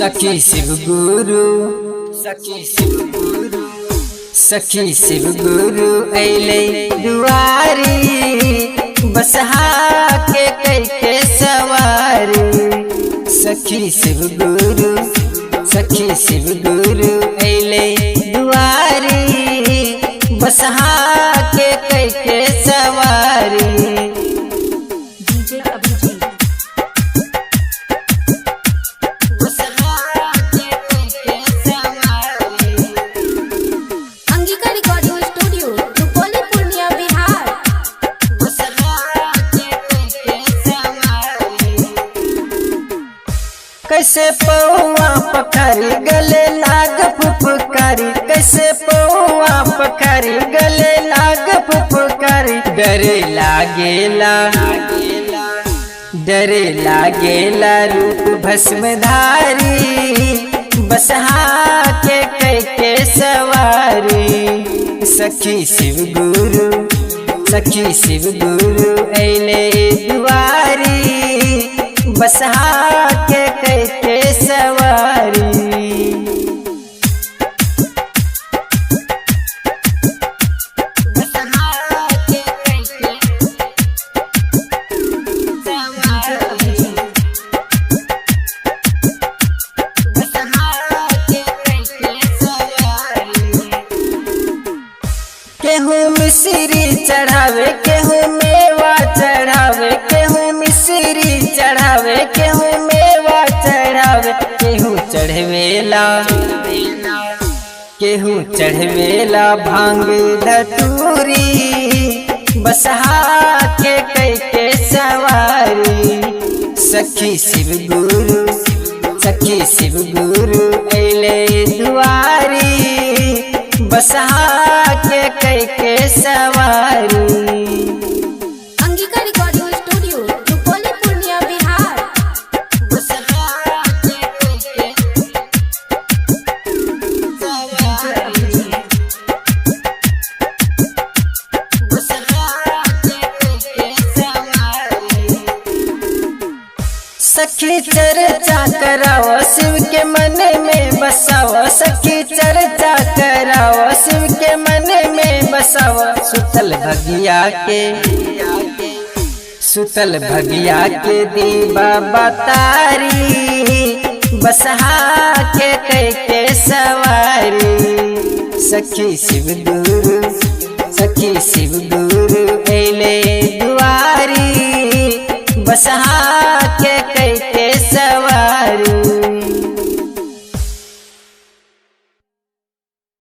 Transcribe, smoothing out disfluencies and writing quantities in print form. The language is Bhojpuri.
सखी शिव गुरु, सखी शिव गुरु, सखी शिव गुरु अइले दुआरी, बसहा के कैके सवारी। सखी शिव गुरु, सखी शिव गुरु अइले दुआरी, बसहा के कैके सवारी। कैसे पौआ पखारी गले लाग फुफकारी, कैसे पौआ पखारी गले लाग फुफकारी। डरे लागेला, डरे लागेला रूप भस्मधारी, बसहा के कैके सवारी। सखी शिव गुरु, सखी शिव गुरु अइले दुआरी, बसहा के कैके सवारी। केहू मिश्री चढ़ावे, केहू मेवा चढ़ावे, केहू मिश्री चढ़ावे, केहू मेवा चढ़ावे। केहू चढ़वेला, केहू चढ़वेला भांग धतूरी, बसहा के कैके सवारी। सखी शिव गुरु, सखी शिव गुरु अइले दुआरी, बसहा के कैके सवारी। सखी चर्चा कराओ शिव के मन में बसाओ, सखी चर्चा कराओ शिव के मन में बसाओ। सुतल भगिया के, सुतल भगिया के दीवा बतारी, बसहा के कैके सवारी। सखी शिव गुरु, सखी शिव गुरु अइले दुआरी, बसहा के